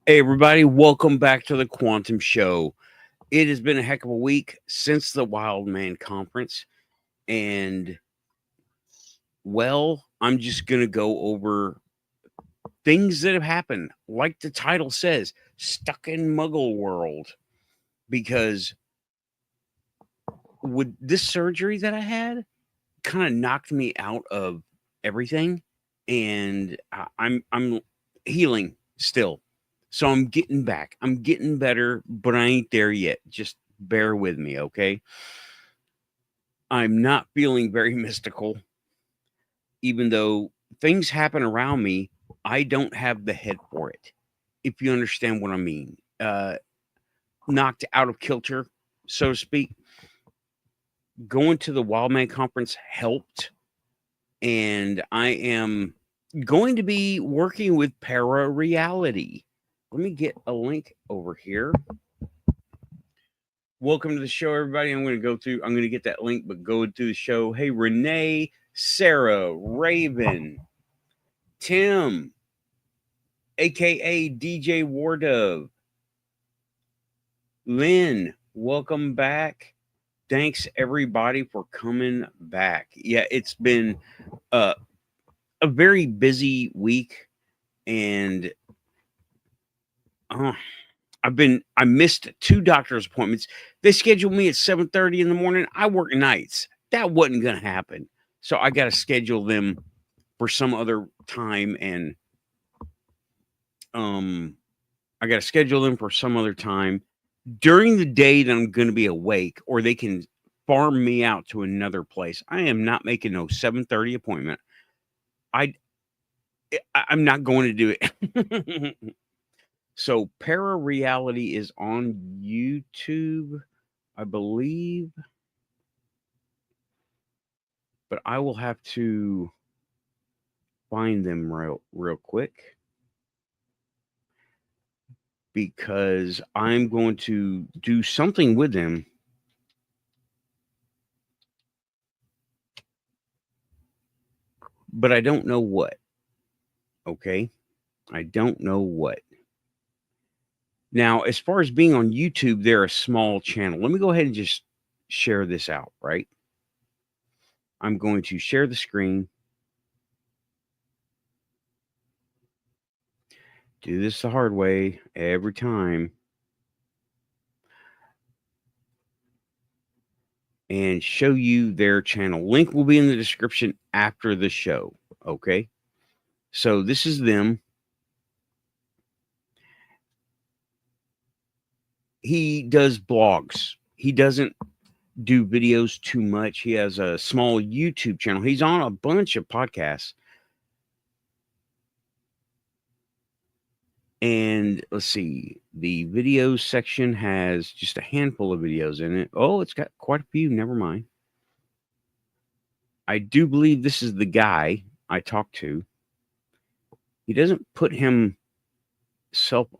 Hey, everybody, welcome back to the Quantum Show. It has been a heck of a week since the Wild Man Conference, and I'm just going to go over things that have happened, like the title says, stuck in Muggle World. Because with this surgery that I had, kind of knocked me out of everything, and I'm healing still. So I'm getting back. I'm getting better, but I ain't there yet. Just bear with me, okay? I'm not feeling very mystical, even though things happen around me. I don't have the head for it, if you understand what I mean. Knocked out of kilter, so to speak. Going to the Wild Man Conference helped, and I am going to be working with Para Reality. Let me get a link over here. Welcome to the show, everybody. I'm going to get that link, but go to the show. Hey, Renee, Sarah, Raven, Tim, aka DJ Wardove, Lynn, welcome back. Thanks everybody for coming back. Yeah, it's been a very busy week, and uh, I missed 2 doctor's appointments. They scheduled me at 7:30 in the morning. I work nights. That wasn't going to happen. So I got to schedule them for some other time, and I got to schedule them for some other time during the day that I'm going to be awake, or they can farm me out to another place. I am not making no 7:30 appointment. I I'm not going to do it. So Para Reality is on YouTube, I believe, but I will have to find them real quick, because I'm going to do something with them. But I don't know what. Okay? I don't know what. Now, as far as being on YouTube, they're a small channel. Let me go ahead and just share this out, right? I'm going to share the screen. Do this the hard way every time. And show you their channel. Link will be in the description after the show. Okay. So this is them. He does blogs. He doesn't do videos too much. He has a small YouTube channel. He's on a bunch of podcasts. And let's see, the videos section has just a handful of videos in it. Oh, it's got quite a few. Never mind. I do believe this is the guy I talked to. He doesn't put himself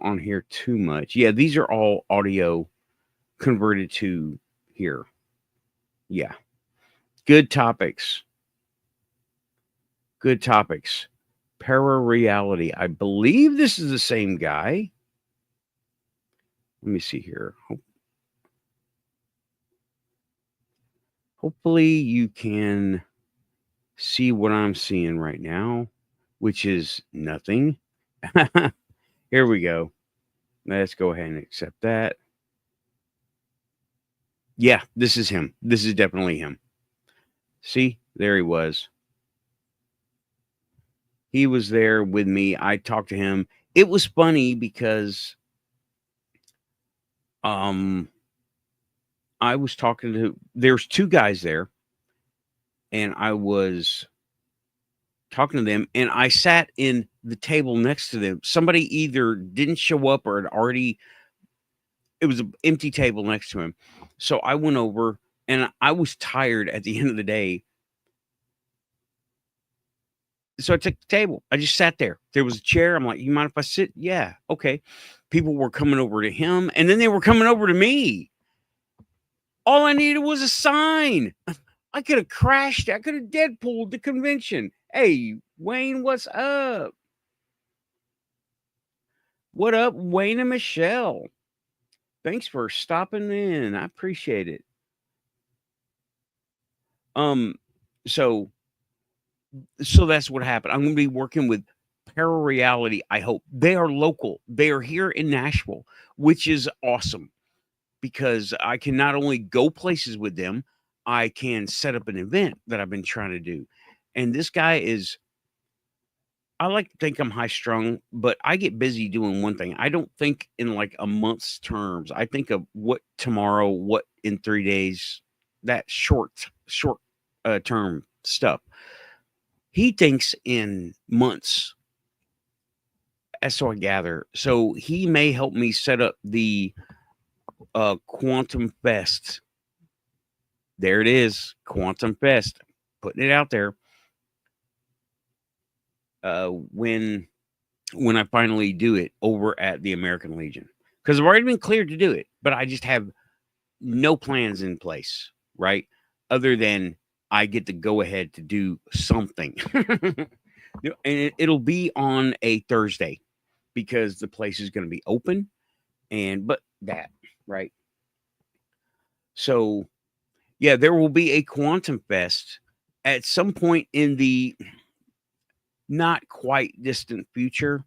on here too much. Yeah, these are all audio converted to here. Yeah. Good topics. Good topics. Para Reality. I believe this is the same guy. Let me see here. Hopefully you can see what I'm seeing right now, which is nothing. Here we go. Let's go ahead and accept that. Yeah, this is him. This is definitely him. See, there he was. He was there with me. I talked to him. It was funny because I was talking to, there's 2 guys there, and I was talking to them, and I sat in the table next to them. Somebody either didn't show up or it was an empty table next to him. So I went over, and I was tired at the end of the day. So I took the table. I just sat there. There was a chair. I'm like, you mind if I sit? Yeah. Okay. People were coming over to him, and then they were coming over to me. All I needed was a sign. I could have crashed. I could have Deadpooled the convention. Hey, Wayne, what's up? What up, Wayne and Michelle? Thanks for stopping in. I appreciate it. Um, so so that's what happened. I'm going to be working with Parareality. I hope they are local. They are here in Nashville, which is awesome because I can not only go places with them, I can set up an event that I've been trying to do. And this guy is, I like to think I'm high strung, but I get busy doing one thing. I don't think in like a month's terms. I think of what tomorrow, what in 3 days, that short term stuff. He thinks in months, as so I gather. So he may help me set up the Quantum Fest. There it is, Quantum Fest. Putting it out there. When I finally do it over at the American Legion, because I've already been cleared to do it, but I just have no plans in place, right? Other than I get to go ahead to do something. And it'll be on a Thursday because the place is going to be open. But that, right? So, yeah, there will be a Quantum Fest at some point in the not quite distant future.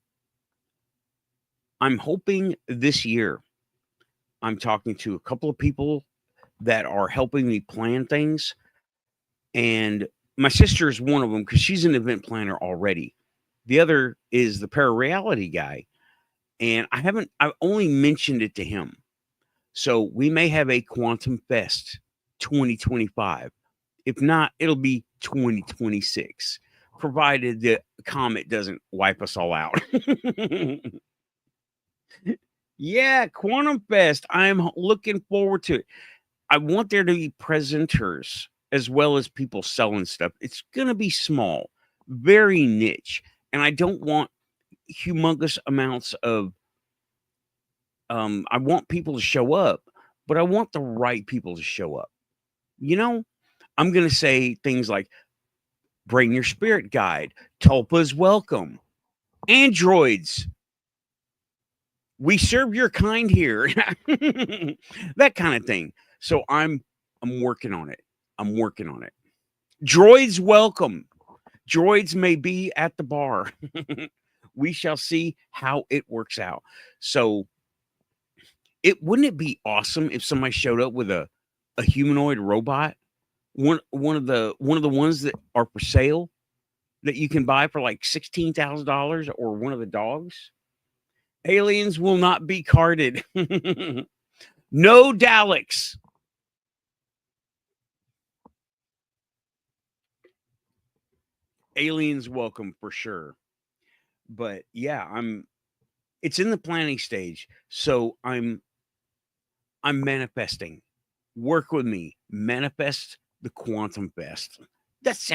I'm hoping this year. I'm talking to a couple of people that are helping me plan things. And my sister is one of them because she's an event planner already. The other is the Parareality guy. And I've only mentioned it to him. So we may have a Quantum Fest 2025. If not, it'll be 2026, provided the comet doesn't wipe us all out. Yeah, Quantum Fest. I'm looking forward to it. I want there to be presenters as well as people selling stuff. It's going to be small, very niche. And I don't want humongous amounts of, I want people to show up, but I want the right people to show up. You know, I'm going to say things like bring your spirit guide, Tulpa's welcome, androids. We serve your kind here. That kind of thing. So I'm working on it. I'm working on it. Droids welcome. Droids may be at the bar. We shall see how it works out. So wouldn't it be awesome if somebody showed up with a humanoid robot? One of the ones that are for sale that you can buy for like $16,000, or one of the dogs. Aliens will not be carded. No Daleks. Aliens welcome for sure. But yeah, it's in the planning stage. So I'm manifesting. Work with me. Manifest the Quantum Fest. That's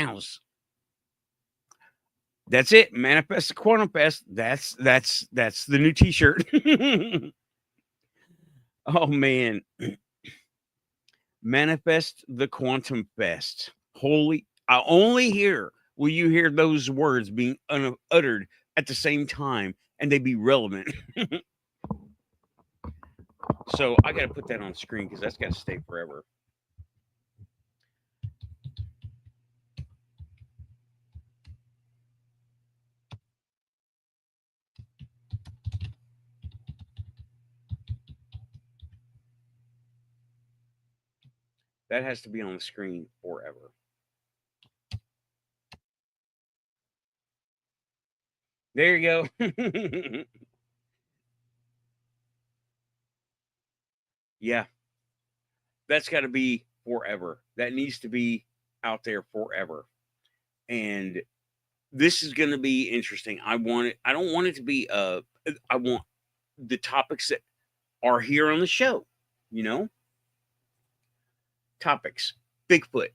it. Manifest the Quantum Fest. That's the new t-shirt. Oh man. Manifest the Quantum Fest. Holy, I only will you hear those words being uttered at the same time and they be relevant. So I got to put that on screen because that's got to stay forever. That has to be on the screen forever. There you go. Yeah. That's got to be forever. That needs to be out there forever. And this is going to be interesting. I don't want it to be I want the topics that are here on the show, you know? Topics: Bigfoot,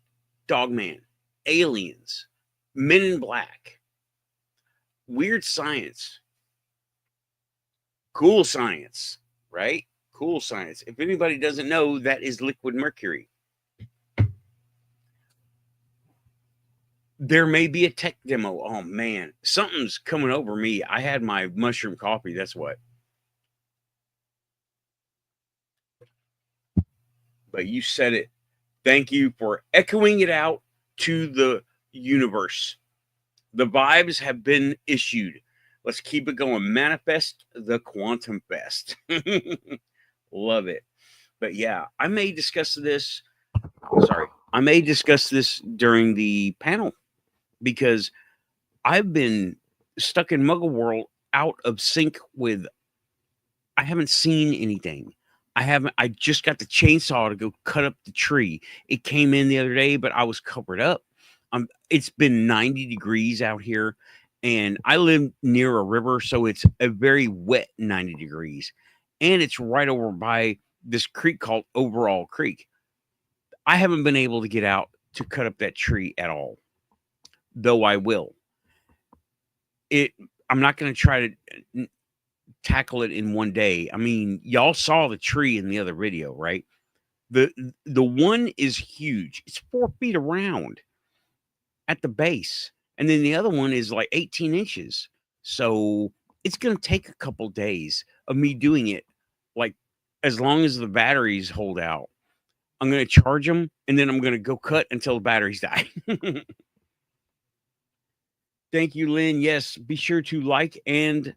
Dogman, aliens, Men in Black, weird science, cool science, right? Cool science. If anybody doesn't know, that is liquid mercury. There may be a tech demo. Oh man, something's coming over me. I had my mushroom coffee. That's what. but you said it. Thank you for echoing it out to the universe. The vibes have been issued. Let's keep it going. Manifest the quantum fest. Love it. But yeah, I may discuss this. Sorry. I may discuss this during the panel because I've been stuck in Muggle World out of sync with. I haven't seen anything. I just got the chainsaw to go cut up the tree. It came in the other day, but I was covered up. It's been 90 degrees out here, and I live near a river, so it's a very wet 90 degrees. And it's right over by this creek called Overall Creek. I haven't been able to get out to cut up that tree at all, though I will. I'm not going to try to tackle it in one day. I mean, y'all saw the tree in the other video, right? The one is huge. It's 4 feet around at the base, and then the other one is like 18 inches. So it's going to take a couple days of me doing it. Like, as long as the batteries hold out, I'm going to charge them, and then I'm going to go cut until the batteries die. Thank you, Lynn. Yes, be sure to like and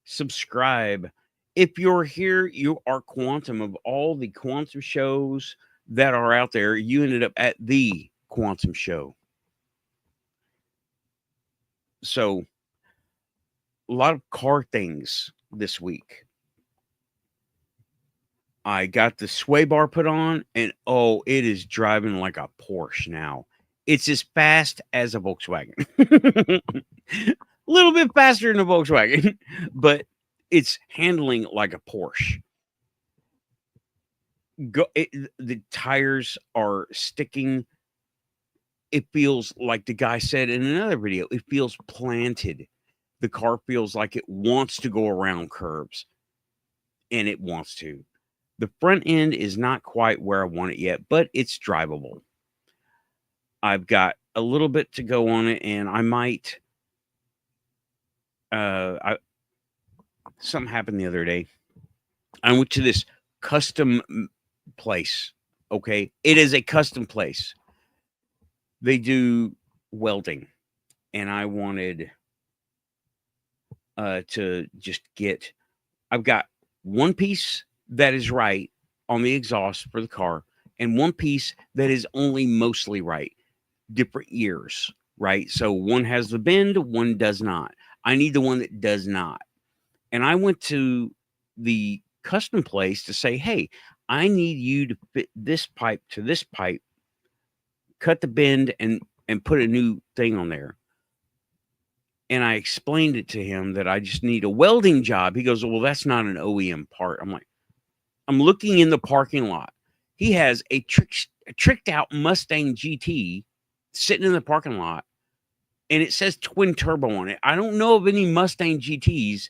subscribe. If you're here, you are quantum. Of all the quantum shows that are out there, you ended up at the quantum show. So, a lot of car things this week. I got the sway bar put on, and oh, it is driving like a Porsche now. It's as fast as a Volkswagen. A little bit faster than a Volkswagen, but it's handling like a Porsche. The tires are sticking. It feels like the guy said in another video, it feels planted. The car feels like it wants to go around curves, and it wants to. The front end is not quite where I want it yet, but it's drivable. I've got a little bit to go on it, and I might. Something happened the other day. I went to this custom place. Okay, it is a custom place. They do welding, and I wanted to just get. I've got one piece that is right on the exhaust for the car, and one piece that is only mostly right. Different years, right? So one has the bend, one does not. I need the one that does not. And I went to the custom place to say, hey, I need you to fit this pipe to this pipe, cut the bend, and put a new thing on there. And I explained it to him that I just need a welding job. He goes, well, that's not an OEM part. I'm like, I'm looking in the parking lot. He has a tricked out Mustang GT sitting in the parking lot, and it says twin turbo on it. I don't know of any Mustang GTs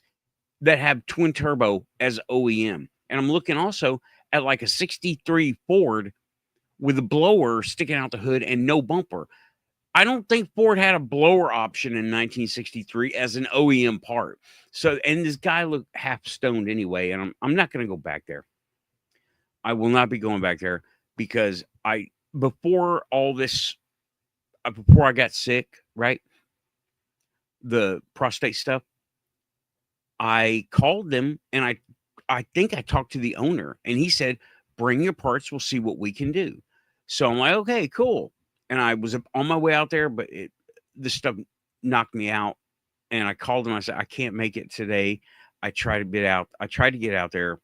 that have twin turbo as OEM. And I'm looking also at like a 63 Ford with a blower sticking out the hood and no bumper. I don't think Ford had a blower option in 1963 as an OEM part. So, and this guy looked half stoned anyway, and I'm not going to go back there. I will not be going back there because before all this, before I got sick, right? The prostate stuff, I called them, and I think I talked to the owner, and he said, bring your parts, we'll see what we can do. So I'm like, okay, cool. And I was on my way out there, but this stuff knocked me out. And I called him. I said, I can't make it today. I tried to get out there.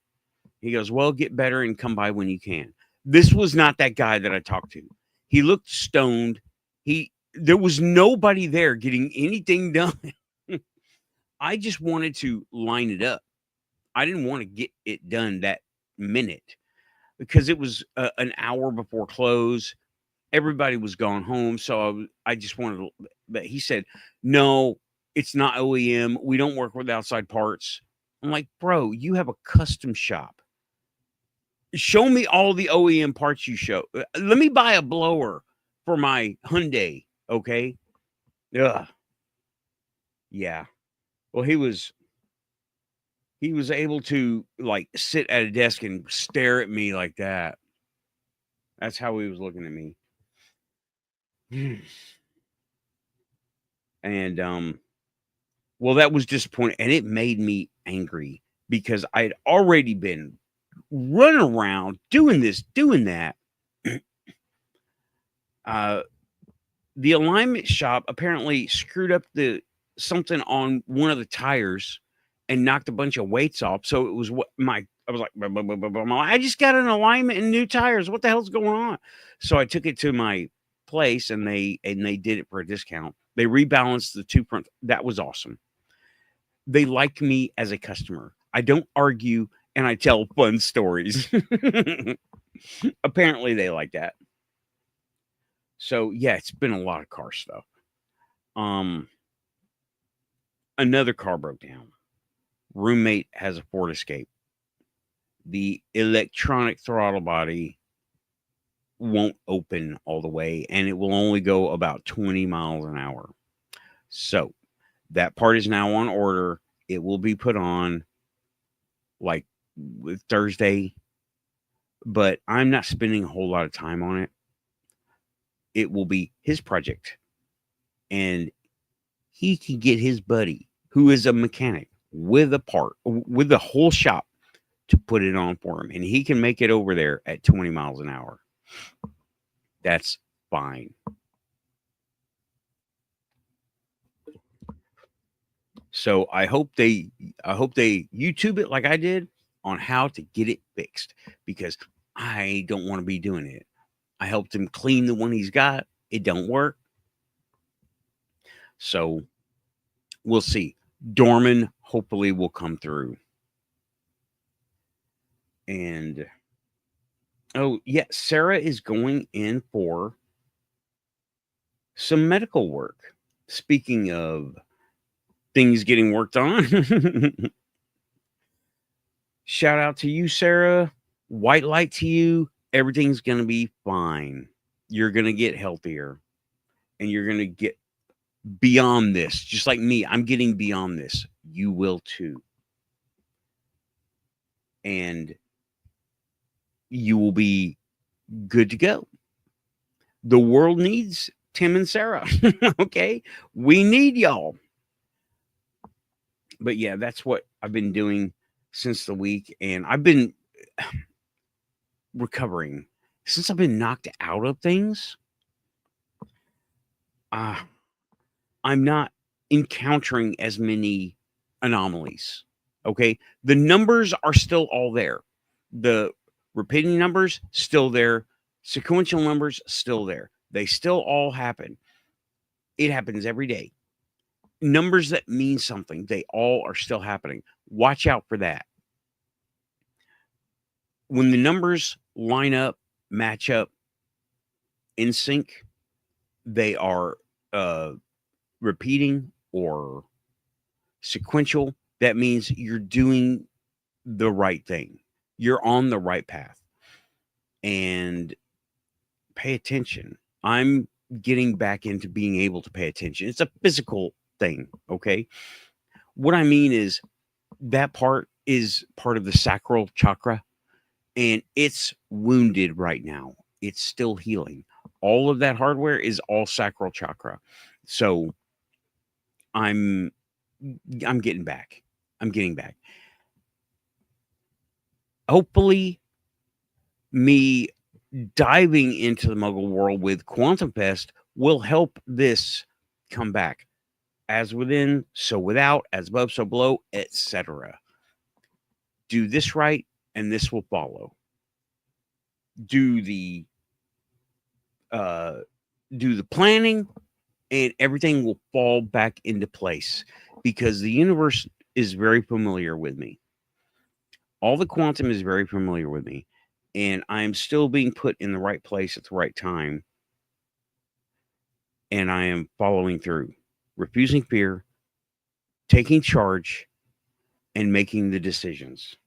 He goes, well, get better and come by when you can. This was not that guy that I talked to. He looked stoned. There was nobody there getting anything done. I just wanted to line it up. I didn't want to get it done that minute because it was an hour before close. Everybody was gone home. So I just wanted to, but he said, no, it's not OEM. We don't work with outside parts. I'm like, bro, you have a custom shop. Show me all the OEM parts you show. Let me buy a blower for my Hyundai. Okay. Ugh. Yeah. Well, he was able to like sit at a desk and stare at me like that. That's how he was looking at me. And well, that was disappointing, and it made me angry because I had already been running around doing this, doing that. The alignment shop apparently screwed up something on one of the tires and knocked a bunch of weights off. So it was I was like, I just got an alignment and new tires. What the hell's going on? So I took it to my place and they did it for a discount. They rebalanced the two front. That was awesome. They like me as a customer. I don't argue and I tell fun stories. Apparently they like that. So yeah, it's been a lot of car stuff. Another car broke down. Roommate has a Ford Escape. The electronic throttle body won't open all the way, and it will only go about 20 miles an hour. So that part is now on order. It will be put on like Thursday, but I'm not spending a whole lot of time on it. It will be his project, and he can get his buddy, who is a mechanic, with the whole shop to put it on for him, and he can make it over there at 20 miles an hour. That's fine. So I hope they YouTube it like I did on how to get it fixed, because I don't want to be doing it. I helped him clean the one he's got. It don't work. So we'll see. Dorman hopefully will come through. And oh yeah, Sarah is going in for some medical work. Speaking of things getting worked on, shout out to you, Sarah. White light to you. Everything's going to be fine. You're going to get healthier, and you're going to get beyond this. Just like me, I'm getting beyond this. You will too. And you will be good to go. The world needs Tim and Sarah. Okay? We need y'all. But yeah, that's what I've been doing since the week. And I've been recovering. Since I've been knocked out of things, I'm not encountering as many anomalies. Okay? The numbers are still all there. The repeating numbers, still there. Sequential numbers, still there. They still all happen. It happens every day. Numbers that mean something, they all are still happening. Watch out for that. When the numbers line up, match up, in sync, they are repeating or sequential. That means you're doing the right thing. You're on the right path. And pay attention. I'm getting back into being able to pay attention. It's a physical thing, okay? What I mean is that part is part of the sacral chakra, and it's wounded right now. It's still healing. All of that hardware is all sacral chakra. So I'm getting back. I'm getting back. Hopefully, me diving into the Muggle world with Quantum Fest will help this come back. As within, so without, as above, so below, etc. Do this right, and this will follow. Do the planning, and everything will fall back into place, because the universe is very familiar with me. All the quantum is very familiar with me, and I'm still being put in the right place at the right time, and I am following through, refusing fear, taking charge, and making the decisions.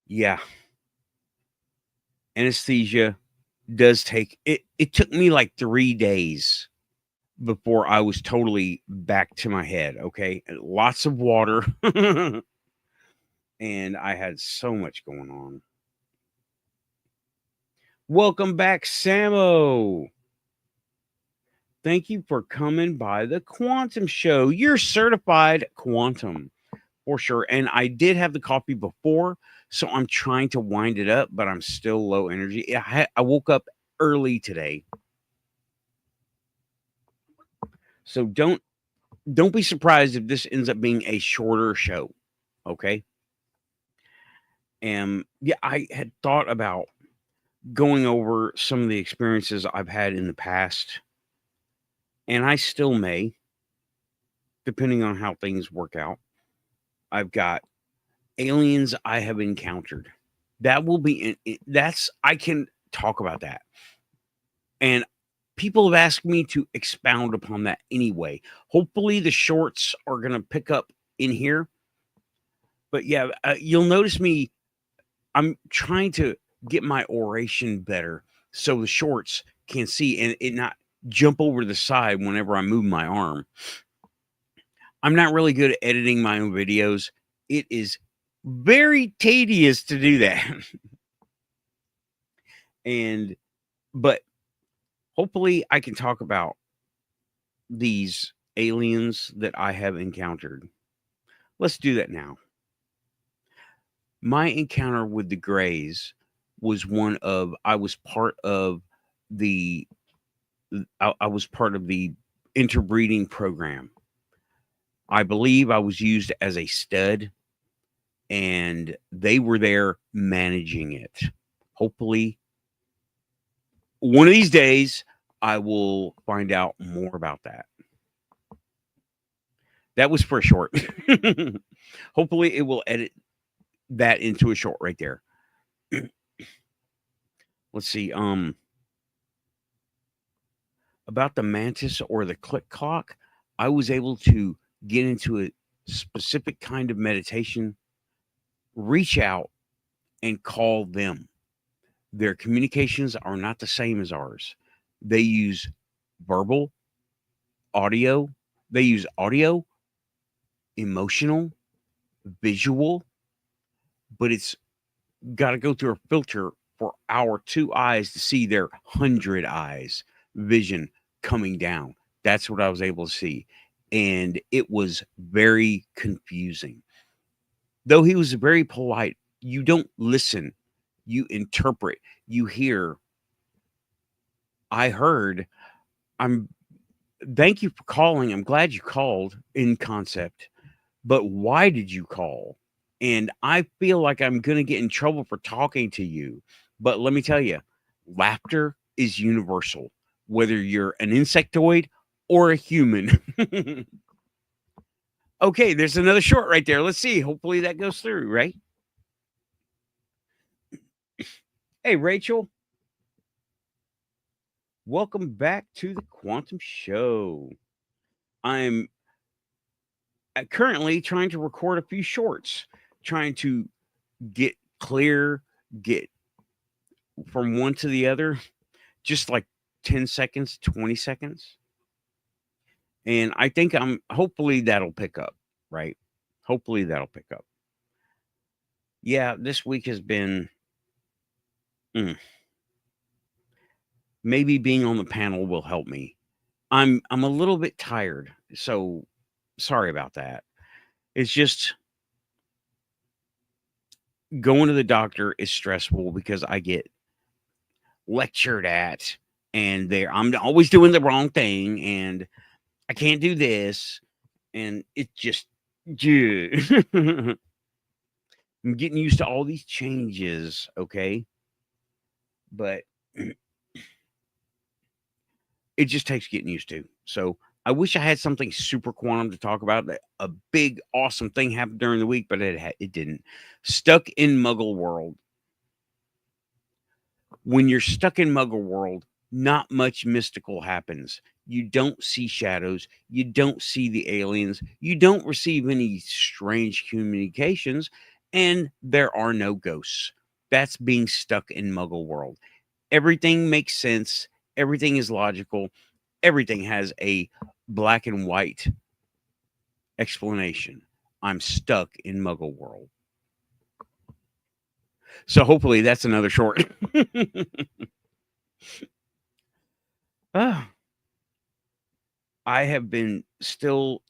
Yeah. Anesthesia does take it. It took me like 3 days before I was totally back to my head. Okay. Lots of water. And I had so much going on. Welcome back, Samo. Thank you for coming by the Quantum Show. You're certified quantum for sure. And I did have the coffee before, so I'm trying to wind it up, but I'm still low energy. I woke up early today. So don't be surprised if this ends up being a shorter show. Okay. And yeah, I had thought about going over some of the experiences I've had in the past, and I still may, depending on how things work out. I've got aliens I have encountered. That will be that's I can talk about that. And people have asked me to expound upon that anyway. Hopefully the shorts are going to pick up in here. But yeah, you'll notice me, I'm trying to get my oration better so the shorts can see and it not jump over to the side whenever I move my arm. I'm not really good at editing my own videos. It is very tedious to do that. But hopefully I can talk about these aliens that I have encountered. Let's do that now. My encounter with the Greys was I was part of the interbreeding program. I believe I was used as a stud, and they were there managing it. Hopefully, one of these days, I will find out more about that. That was for a short. Hopefully, it will edit that into a short right there. Let's see. About the mantis or the click clock, I was able to get into a specific kind of meditation, reach out and call them. Their communications are not the same as ours. They use verbal, audio. They use audio, emotional, visual, but it's got to go through a filter for our 2 eyes to see their 100 eyes vision coming down. That's what I was able to see. And it was very confusing. Though he was very polite, you don't listen, you interpret, you hear. I heard, thank you for calling. I'm glad you called in concept, but why did you call? And I feel like I'm going to get in trouble for talking to you. But let me tell you, laughter is universal, whether you're an insectoid or a human. Okay, there's another short right there. Let's see. Hopefully that goes through, right? Hey, Rachel. Welcome back to the Quantum Show. I'm currently trying to record a few shorts, trying to get clear, get from one to the other, just like 10 seconds, 20 seconds. And I think hopefully that'll pick up, right? Hopefully that'll pick up. Yeah, this week has been maybe being on the panel will help me. I'm a little bit tired, so sorry about that. It's just going to the doctor is stressful because I get lectured at and I'm always doing the wrong thing and I can't do this and it just I'm getting used to all these changes, okay? But it just takes getting used to. So I wish I had something super quantum to talk about. A big, awesome thing happened during the week, but it didn't. Stuck in Muggle World. When you're stuck in Muggle World, not much mystical happens. You don't see shadows. You don't see the aliens. You don't receive any strange communications. And there are no ghosts. That's being stuck in Muggle World. Everything makes sense. Everything is logical. Everything has a black and white explanation. I'm stuck in Muggle World. So hopefully that's another short. Ah, I have been still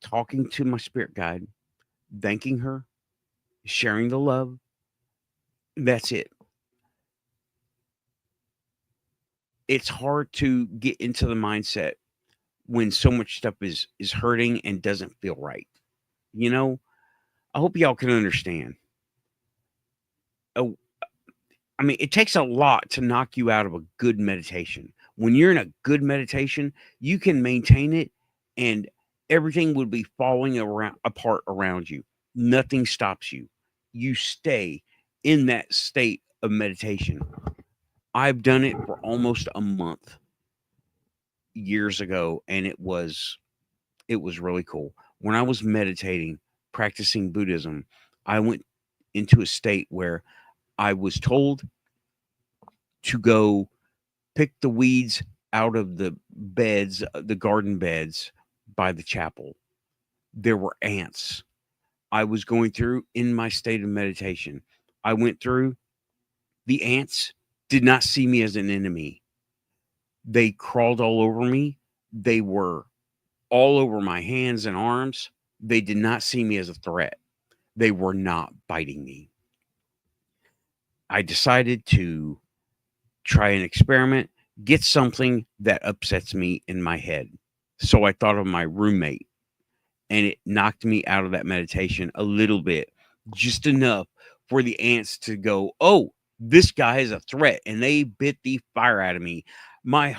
talking to my spirit guide, thanking her, sharing the love. That's it. It's hard to get into the mindset when so much stuff is hurting and doesn't feel right. You know, I hope y'all can understand. Oh, I mean, it takes a lot to knock you out of a good meditation. When you're in a good meditation, you can maintain it and everything would be falling around apart around you. Nothing stops you. You stay in that state of meditation. I've done it for almost a month years ago and it was really cool. When I was meditating, practicing Buddhism, I went into a state where I was told to go pick the weeds out of the beds, the garden beds by the chapel. There were ants. I was going through in my state of meditation. I went through, the ants did not see me as an enemy. They crawled all over me. They were all over my hands and arms. They did not see me as a threat. They were not biting me. I decided to try an experiment, get something that upsets me in my head. So I thought of my roommate and it knocked me out of that meditation a little bit, just enough for the ants to go, "Oh, this guy is a threat." And they bit the fire out of me. My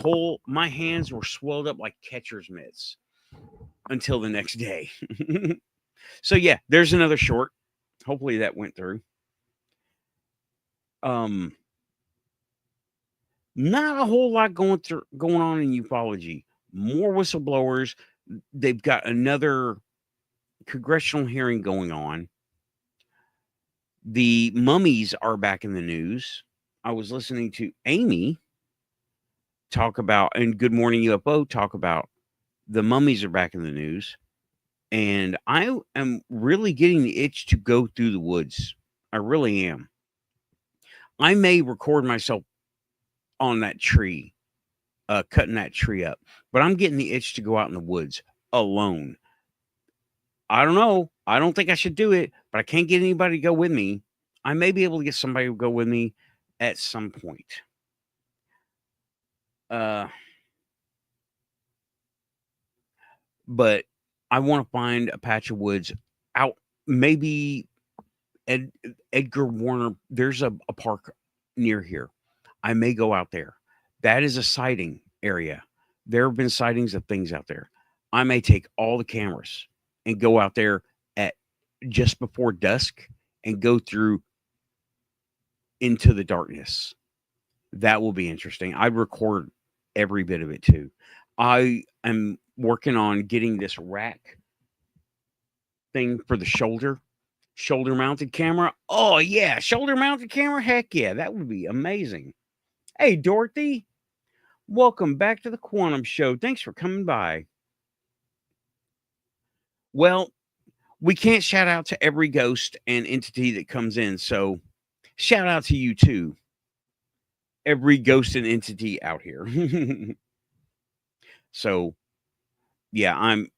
hands were swelled up like catcher's mitts until the next day. So yeah, there's another short. Hopefully that went through. Um Not a whole lot going on in ufology. More whistleblowers. They've got another congressional hearing going on. The mummies are back in the news. I was listening to Amy talk about, and Good Morning UFO talk about, the mummies are back in the news. And I am really getting the itch to go through the woods. I really am. I may record myself on that tree, cutting that tree up, but I'm getting the itch to go out in the woods alone. I don't know. I don't think I should do it, but I can't get anybody to go with me. I may be able to get somebody to go with me at some point. Uh, but I want to find a patch of woods out, maybe Ed, Edgar Warner. There's a park near here. I may go out there. That is a sighting area. There have been sightings of things out there. I may take all the cameras and go out there at just before dusk and go through into the darkness. That will be interesting. I'd record every bit of it too. I am working on getting this rack thing for the shoulder mounted camera. Oh yeah, shoulder mounted camera. Heck yeah, that would be amazing. Hey Dorothy, welcome back to the Quantum Show. Thanks for coming by. Well, we can't shout out to every ghost and entity that comes in, so shout out to you too. Every ghost and entity out here. So, yeah, I'm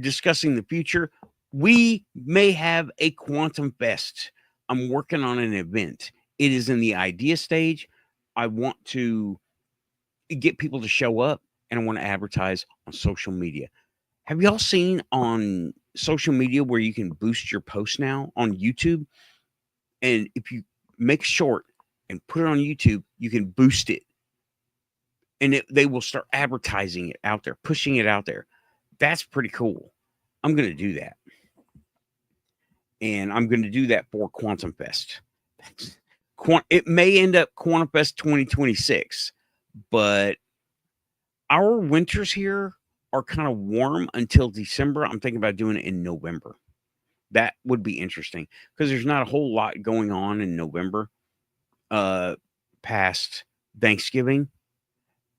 discussing the future. We may have a Quantum Fest. I'm working on an event. It is in the idea stage. I want to get people to show up and I want to advertise on social media. Have y'all seen on social media where you can boost your post now on YouTube? And if you make short and put it on YouTube, you can boost it and they will start advertising it out there, pushing it out there. That's pretty cool. I'm going to do that. And I'm going to do that for Quantum Fest. It may end up Quantum Fest 2026, but our winters here are kind of warm until December. I'm thinking about doing it in November. That would be interesting because there's not a whole lot going on in November past Thanksgiving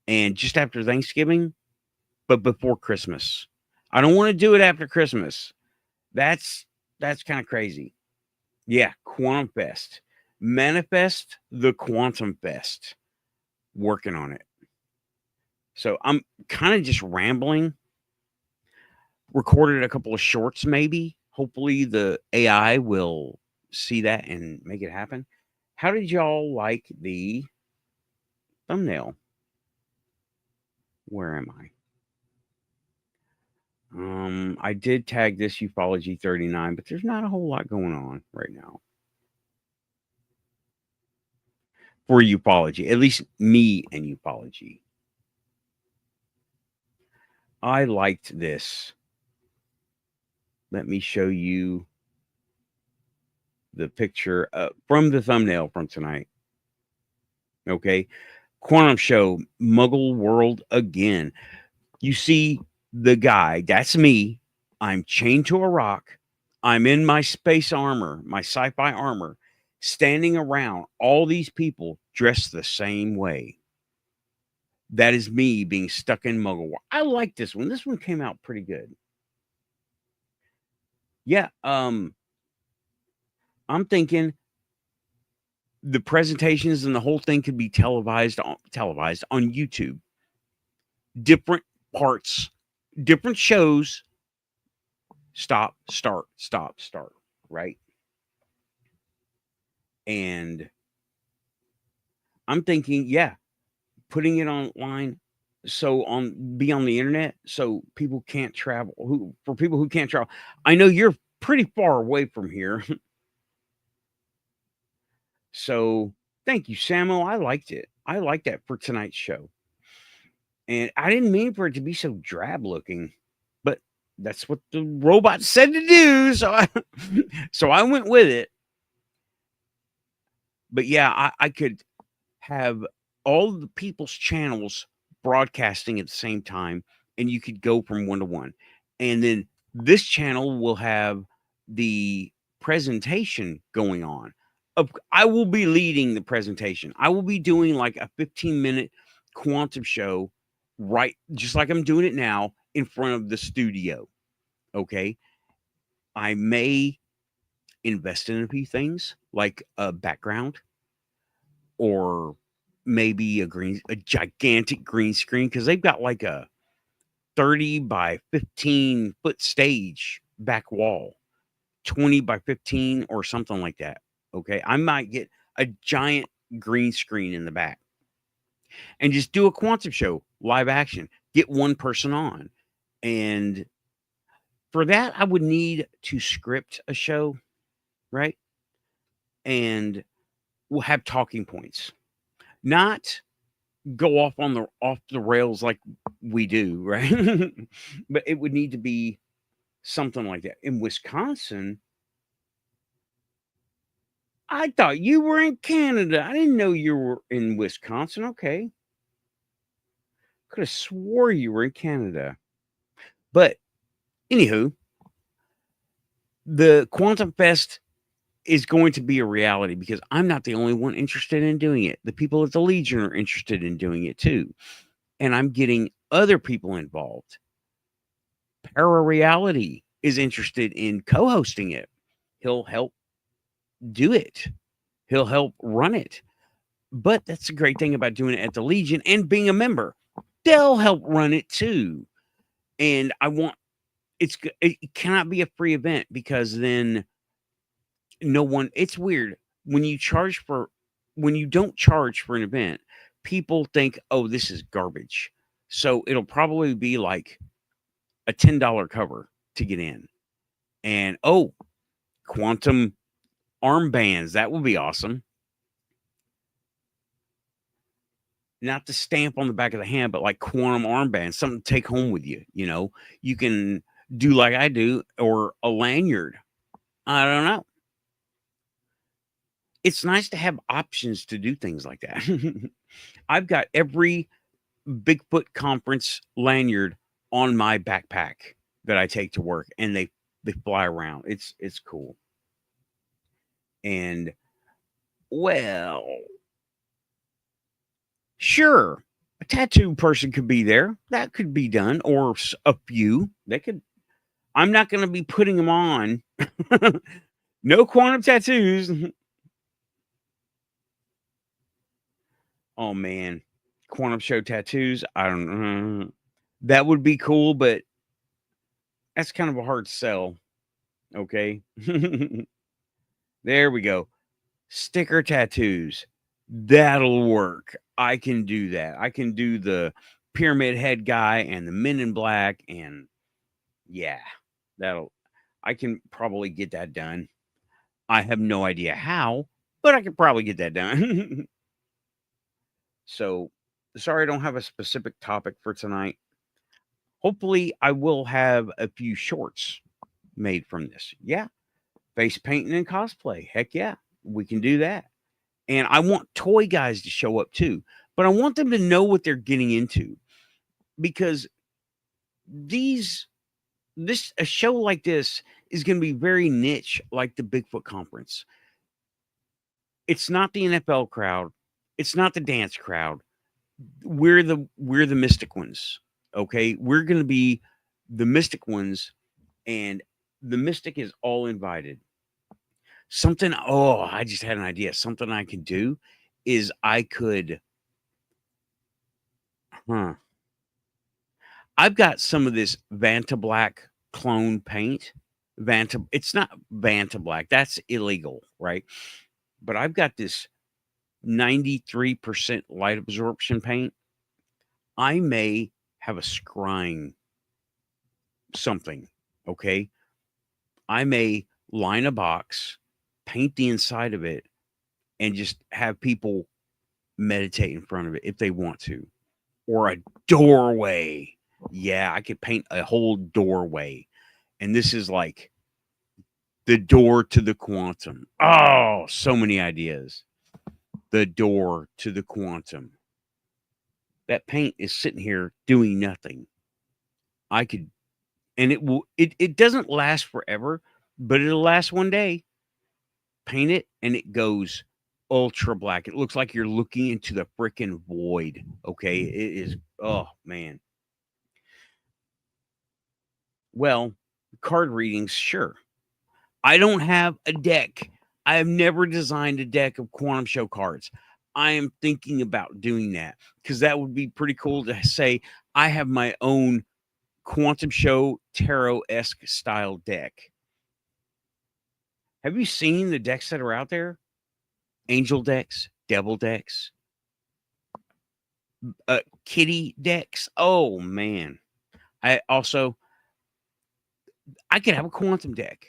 and just after Thanksgiving, but before Christmas. I don't want to do it after Christmas. That's kind of crazy. Yeah, Quantum Fest. Manifest the Quantum Fest. working on it. So I'm kind of just rambling. Recorded a couple of shorts, maybe. Hopefully the AI will see that and make it happen. How did y'all like the thumbnail? Where am I? I did tag this ufology 39, but there's not a whole lot going on right now for ufology, at least me and ufology. I liked this. Let me show you the picture from the thumbnail from tonight. Okay. Quantum Show, Muggle World again. You see the guy, that's me. I'm chained to a rock. I'm in my space armor, my sci-fi armor, standing around all these people dressed the same way. That is me being stuck in Muggle World. I like this one. This one came out pretty good. Yeah, I'm thinking the presentations and the whole thing could be televised on YouTube. Different parts, different shows. Stop, start, right? And I'm thinking, yeah, putting it online be on the internet so people can't travel. For people who can't travel. I know you're pretty far away from here. So thank you, Samo. I liked it. I liked that for tonight's show. And I didn't mean for it to be so drab looking, but that's what the robot said to do. So I went with it. But yeah, I could have all the people's channels broadcasting at the same time, and you could go from one to one. And then this channel will have the presentation going on. I will be leading the presentation. I will be doing like a 15-minute quantum show, right? Just like I'm doing it now in front of the studio. Okay. I may invest in a few things like a background or maybe a gigantic green screen, because they've got like a 30 by 15 foot stage back wall, 20 by 15 or something like that. Okay. I might get a giant green screen in the back and just do a quantum show live action, get one person on. And for that, I would need to script a show, right? And we'll have talking points, not go off the rails like we do, right? But it would need to be something like that. In Wisconsin, I thought you were in Canada. I didn't know you were in Wisconsin. Okay. Could have swore you were in Canada. But anywho, the Quantum Fest is going to be a reality because I'm not the only one interested in doing it. The people at the Legion are interested in doing it too. And I'm getting other people involved. Parareality is interested in co-hosting it. He'll help do it. He'll help run it. But that's the great thing about doing it at the Legion and being a member. They'll help run it too. And it cannot be a free event because then it's weird when you don't charge for an event, people think, oh, this is garbage. So it'll probably be like a $10 cover to get in. And quantum armbands, that would be awesome. Not the stamp on the back of the hand, but like quantum armbands, something to take home with you. You can do like I do, or a lanyard. I don't know. It's nice to have options to do things like that. I've got every Bigfoot conference lanyard on my backpack that I take to work, and they fly around. It's cool. And well, sure, a tattoo person could be there. That could be done, or a few. They could. I'm not going to be putting them on. No quantum tattoos. Oh man, Quantum show tattoos. I don't know. That would be cool, but that's kind of a hard sell. Okay. There we go. Sticker tattoos. That'll work. I can do that. I can do the pyramid head guy and the men in black. And yeah, I can probably get that done. I have no idea how, but I could probably get that done. So sorry, I don't have a specific topic for tonight. Hopefully, I will have a few shorts made from this. Yeah. Face painting and cosplay. Heck yeah. We can do that. And I want toy guys to show up too, but I want them to know what they're getting into, because a show like this is going to be very niche, like the Bigfoot conference. It's not the NFL crowd. It's not the dance crowd. We're the mystic ones. Okay. We're going to be the mystic ones, and the mystic is all invited. I just had an idea. Something I could do is I've got some of this Vanta Black clone paint. It's not Vanta Black. That's illegal, right? But I've got this 93% light absorption paint. I may have a scrying something, okay? I may line a box, paint the inside of it, and just have people meditate in front of it if they want to. Or a doorway. Yeah, I could paint a whole doorway. And this is like the door to the quantum. Oh, so many ideas. The door to the quantum. That paint is sitting here doing nothing. I could, and it doesn't last forever, but it'll last one day. Paint it and it goes ultra black. It looks like you're looking into the freaking void. Okay. It is, oh man. Well, card readings, sure. I don't have a deck. I have never designed a deck of quantum show cards. I am thinking about doing that because that would be pretty cool to say I have my own quantum show tarot-esque style deck. Have you seen the decks that are out there? Angel decks, devil decks, kitty decks. Oh man. I could have a quantum deck.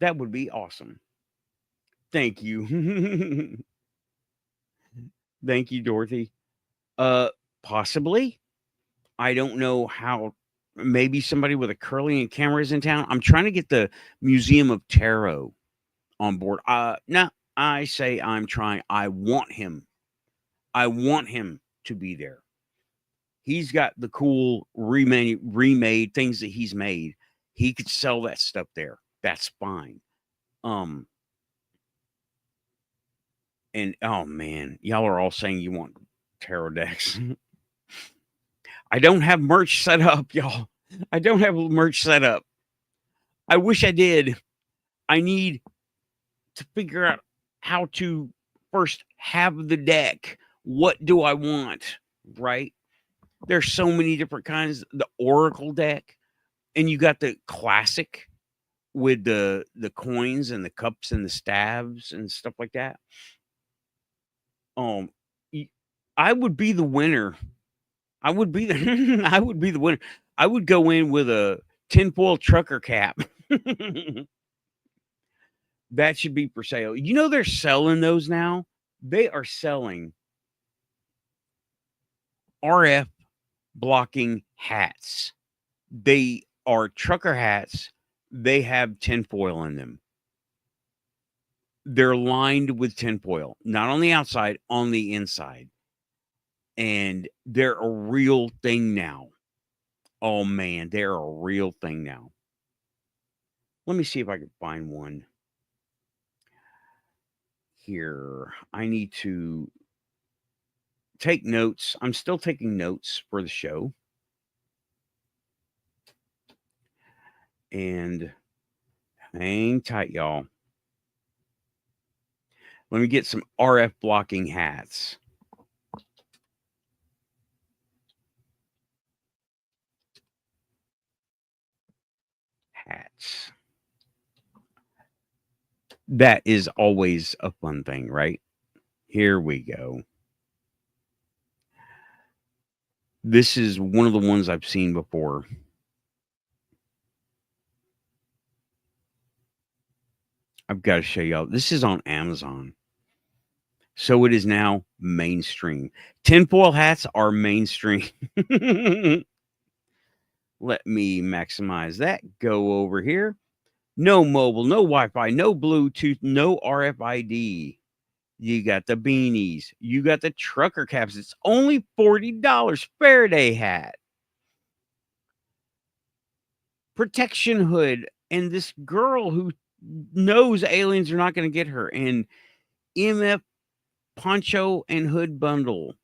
That would be awesome. Thank you. Thank you, Dorothy. Possibly. I don't know how. Maybe somebody with a curly and cameras in town. I'm trying to get the Museum of Tarot on board. No, I say I'm trying. I want him. I want him to be there. He's got the cool remade things that he's made. He could sell that stuff there. That's fine. And oh man, y'all are all saying you want tarot decks. I don't have merch set up, y'all. I don't have merch set up. I wish I did. I need to figure out how to first have the deck. What do I want? Right? There's so many different kinds. The Oracle deck, and you got the classic with the coins and the cups and the staves and stuff like that. I would be the winner. I would be the I would be the winner. I would go in with a tinfoil trucker cap. That should be for sale. You know they're selling those now. They are selling RF blocking hats. They are trucker hats. They have tinfoil in them. They're lined with tinfoil, not on the outside, on the inside. And they're a real thing now. Oh man, they're a real thing now. Let me see if I can find one here. I need to take notes. I'm still taking notes for the show. And hang tight, y'all. Let me get some RF blocking hats. That is always a fun thing, right? Here we go. This is one of the ones I've seen before. I've got to show y'all. This is on Amazon. So it is now mainstream. Tinfoil hats are mainstream. Let me maximize that. Go over here. No mobile, no Wi-Fi, no Bluetooth, no RFID. You got the beanies. You got the trucker caps. It's only $40. Faraday hat. Protection hood. And this girl who knows aliens are not going to get her. And EMF poncho and hood bundle.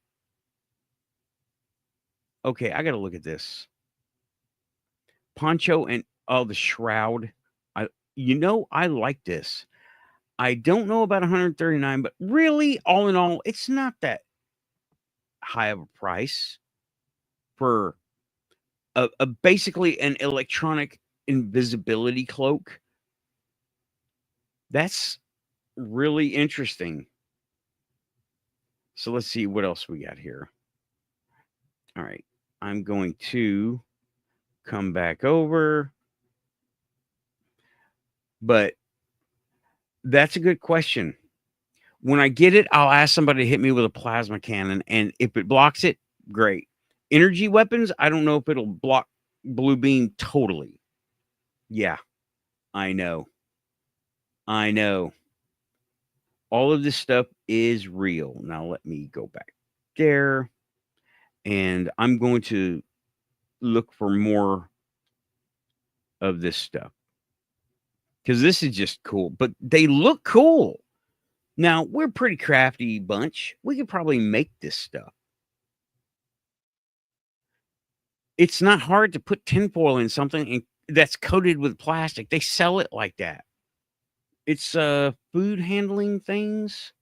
Okay, I got to look at this. Poncho and the shroud. I like this. I don't know about 139, but really, all in all, it's not that high of a price for a basically an electronic invisibility cloak. That's really interesting. So let's see what else we got here. All right. I'm going to come back over. But that's a good question. When I get it, I'll ask somebody to hit me with a plasma cannon. And if it blocks it, great. Energy weapons, I don't know if it'll block blue beam totally. Yeah, I know. I know. All of this stuff is real. Now let me go back there. And I'm going to look for more of this stuff. Because this is just cool. But they look cool. Now, we're a pretty crafty bunch. We could probably make this stuff. It's not hard to put tinfoil in something that's coated with plastic. They sell it like that. It's food handling things.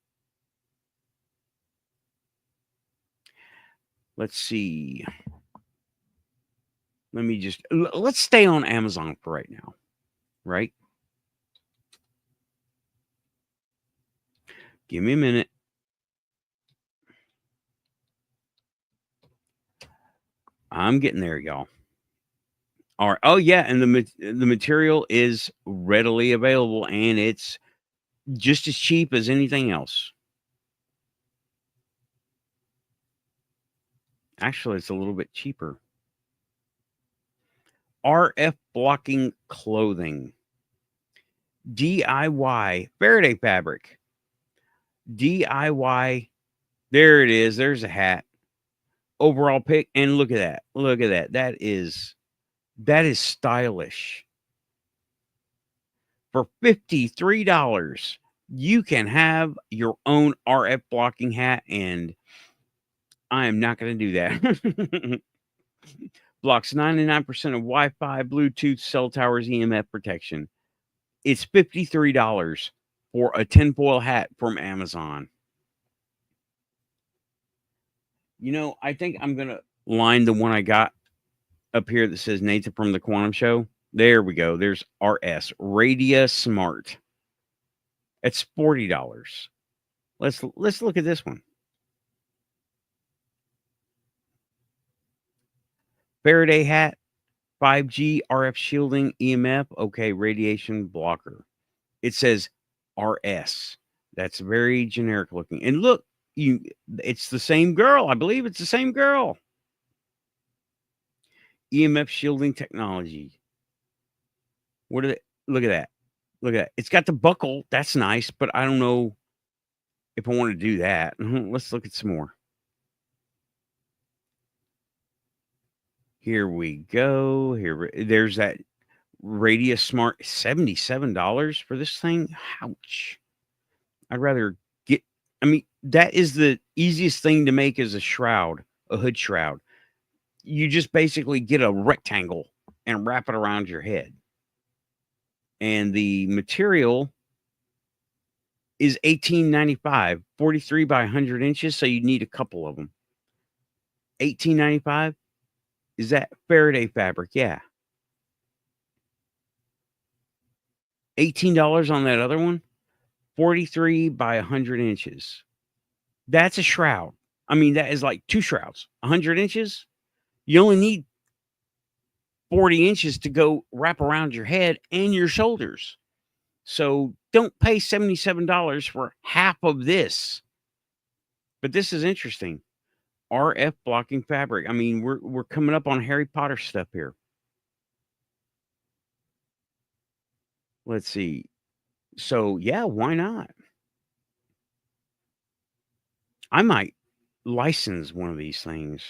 Let's see. Let me just let's stay on Amazon for right now, right? Give me a minute. I'm getting there, y'all. All right. Oh yeah, and the material is readily available, and it's just as cheap as anything else. Actually, it's a little bit cheaper. RF blocking clothing. DIY Faraday fabric. DIY. There it is. There's a hat. Overall pick. And look at that. Look at that. That is stylish. For $53, you can have your own RF blocking hat, and I am not going to do that. Blocks 99% of Wi-Fi, Bluetooth, cell towers, EMF protection. It's $53 for a tinfoil hat from Amazon. You know, I think I'm going to line the one I got up here that says Nathan from the Quantum Show. There we go. There's RS, Radia Smart. It's $40. Let's look at this one. Faraday hat, 5G RF shielding, EMF, okay, radiation blocker. It says RS. That's very generic looking. And look, it's the same girl. I believe it's the same girl. EMF shielding technology. What are they? Look at that. Look at that. It's got the buckle. That's nice, but I don't know if I want to do that. Let's look at some more. Here we go. There's that Radius Smart, $77 for this thing. Ouch. I'd rather get, I mean, that is the easiest thing to make is a shroud, a hood shroud. You just basically get a rectangle and wrap it around your head. And the material is $18.95, 43 by 100 inches. So you need a couple of them. $18.95. Is that Faraday fabric? Yeah. $18 on that other one. 43 by 100 inches. That's a shroud. I mean, that is like 2 shrouds. 100 inches. You only need 40 inches to go wrap around your head and your shoulders. So don't pay $77 for half of this. But this is interesting. RF blocking fabric. I mean, we're coming up on Harry Potter stuff here. Let's see. So yeah, why not? I might license one of these things.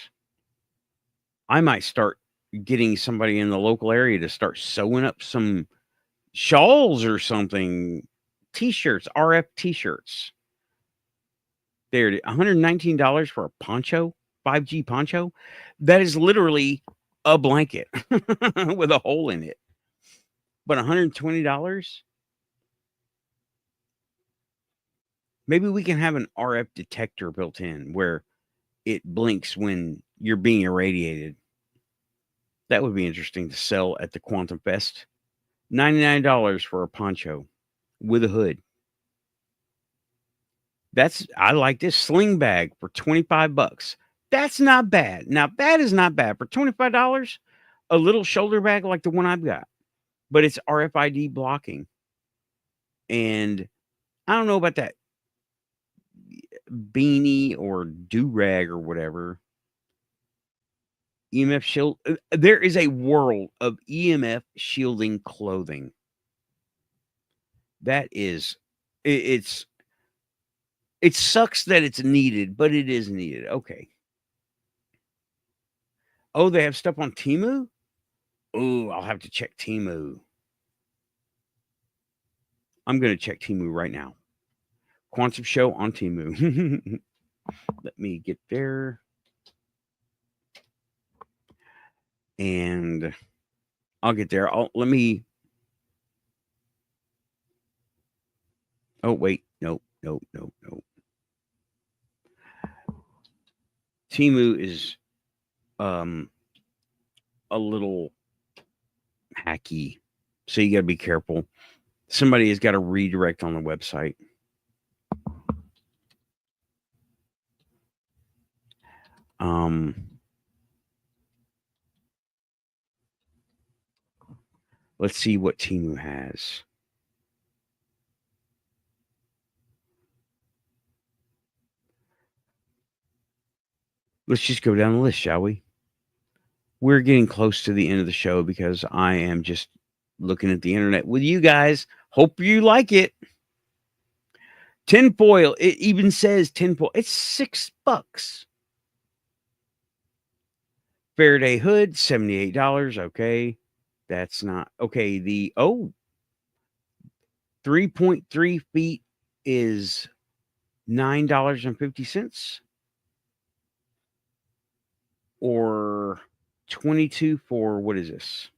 I might start getting somebody in the local area to start sewing up some shawls or something, t-shirts, RF t-shirts. There, $119 for a poncho, 5G poncho. That is literally a blanket with a hole in it. But $120? Maybe we can have an RF detector built in where it blinks when you're being irradiated. That would be interesting to sell at the Quantum Fest. $99 for a poncho with a hood. I like this sling bag for $25. That's not bad. Now that is not bad for $25. A little shoulder bag like the one I've got, but it's RFID blocking. And I don't know about that beanie or do-rag or whatever. EMF shield. There is a world of EMF shielding clothing. That is, it sucks that it's needed, but it is needed. Okay. Oh, they have stuff on Temu? Oh, I'll have to check Temu. I'm going to check Temu right now. Quantum Show on Temu. Let me get there. And I'll get there. Let me. Oh, wait. Nope. Temu is a little hacky. So you got to be careful. Somebody has got to redirect on the website. Let's see what Temu has. Let's just go down the list, shall we? We're getting close to the end of the show because I am just looking at the internet with you guys. Hope you like it. Tinfoil. It even says tinfoil. It's $6. Faraday hood, $78. Okay. That's not okay. 3.3 feet is $9.50. Or 22 for what is this?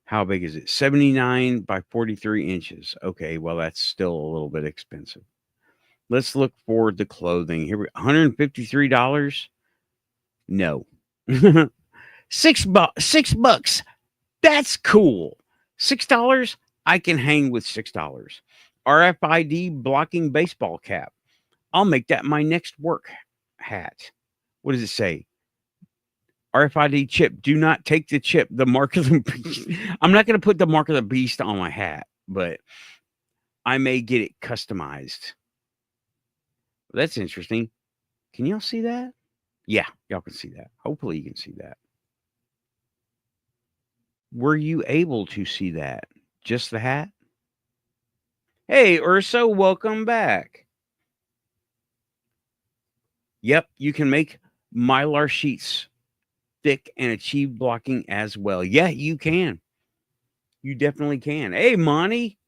How big is it? 79 by 43 inches. Okay, well, that's still a little bit expensive. Let's look for the clothing. Here we $153. No. $6. That's cool. $6. I can hang with $6. RFID blocking baseball cap. I'll make that my next work hat. What does it say? RFID chip. Do not take the chip. The mark of the beast. I'm not going to put the mark of the beast on my hat, but I may get it customized. That's interesting. Can y'all see that? Yeah, y'all can see that. Hopefully you can see that. Were you able to see that? Just the hat? Hey, Urso, welcome back. Yep, you can make Mylar sheets thick and achieve blocking as well. Yeah, you can. You definitely can. Hey, Monty,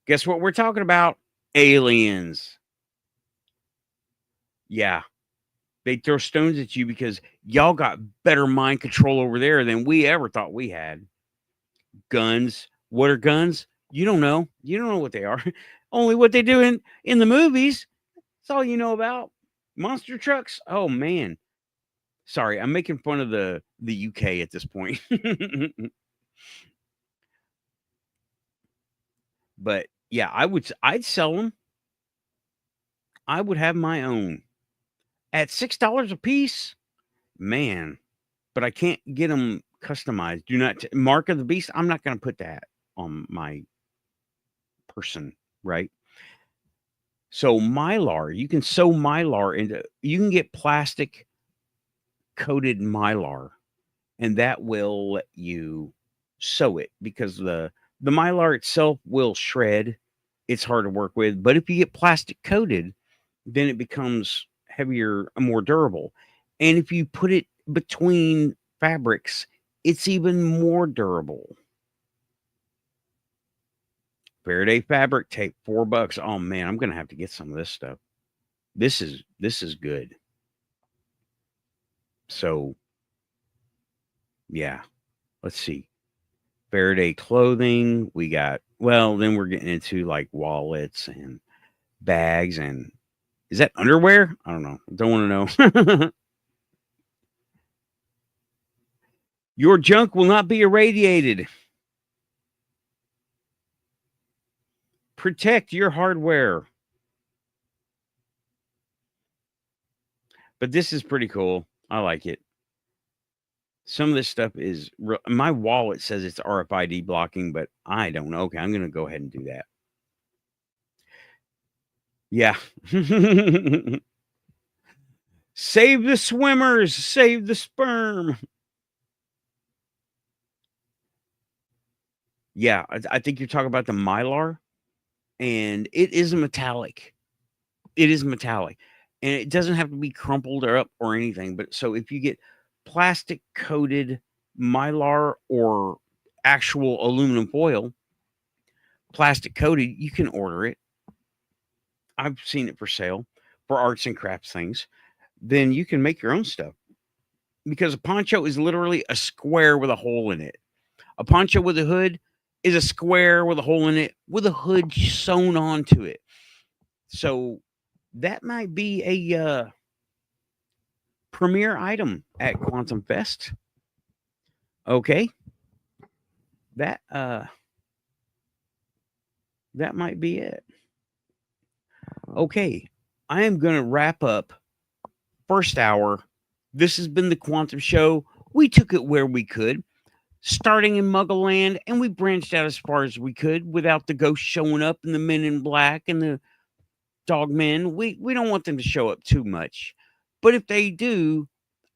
guess what we're talking about? Aliens. Yeah. They throw stones at you because y'all got better mind control over there than we ever thought we had. Guns. What are guns? You don't know. You don't know what they are. Only what they do in the movies. That's all you know about. Monster trucks. Oh, man. Sorry, I'm making fun of the UK at this point. But yeah, I'd sell them. I would have my own at $6 a piece, man. But I can't get them customized. Do not mark of the beast. I'm not going to put that on my person, right? So mylar, you can sew mylar into. You can get plastic coated mylar, and that will let you sew it because the mylar itself will shred. It's hard to work with, but if you get plastic coated, then it becomes heavier and more durable. And if you put it between fabrics, it's even more durable. Faraday fabric tape, $4. Oh man, I'm gonna have to get some of this stuff. This is good. So yeah, let's see. Faraday clothing. We got, well, then we're getting into like wallets and bags. And is that underwear? I don't know. Don't want to know. Your junk will not be irradiated. Protect your hardware. But this is pretty cool. I like it. Some of this stuff is my wallet says it's RFID blocking, but I don't know. Okay, I'm going to go ahead and do that. Yeah. Save the swimmers, save the sperm. Yeah, I think you're talking about the mylar, and it is metallic. It is metallic, and it doesn't have to be crumpled or up or anything. But so if you get plastic coated mylar or actual aluminum foil, plastic coated, you can order it. I've seen it for sale for arts and crafts things. Then you can make your own stuff because a poncho is literally a square with a hole in it. A poncho with a hood is a square with a hole in it with a hood sewn onto it. So that might be a premier item at Quantum Fest. Okay. That that might be it. Okay. I am going to wrap up first hour. This has been the Quantum Show. We took it where we could, starting in Muggle Land, and we branched out as far as we could without the ghosts showing up and the men in black and the dogmen. We don't want them to show up too much. But if they do,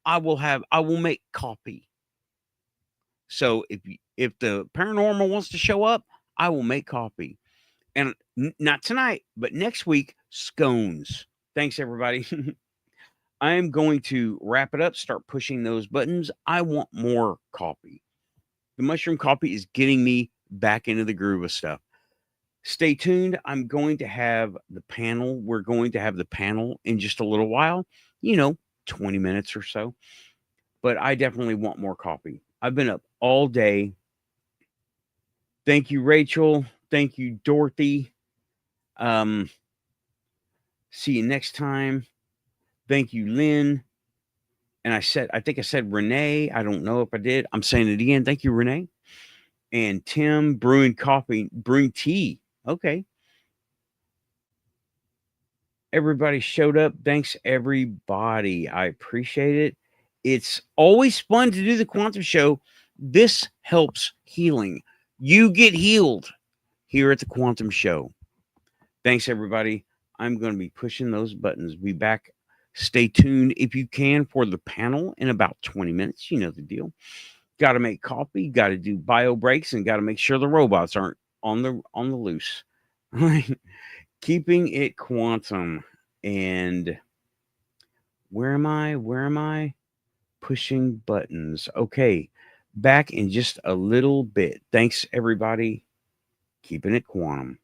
I will make copy. So if the paranormal wants to show up, I will make coffee. And not tonight, but next week, scones. Thanks, everybody. I am going to wrap it up, start pushing those buttons. I want more coffee. The mushroom coffee is getting me back into the groove of stuff. Stay tuned. I'm going to have the panel. We're going to have the panel in just a little while, 20 minutes or so. But I definitely want more coffee. I've been up all day. Thank you, Rachel. Thank you, Dorothy. See you next time. Thank you, Lynn. And I think I said Renee. I don't know if I did. I'm saying it again. Thank you, Renee. And Tim, brewing tea. Okay. Everybody showed up. Thanks, everybody. I appreciate it. It's always fun to do the Quantum Show. This helps healing. You get healed here at the Quantum Show. Thanks, everybody. I'm going to be pushing those buttons. Be back. Stay tuned if you can for the panel in about 20 minutes. You know the deal. Got to make coffee. Got to do bio breaks, and got to make sure the robots aren't on the loose. Keeping it quantum. And where am I? Pushing buttons. Okay. Back in just a little bit. Thanks, everybody. Keeping it quantum.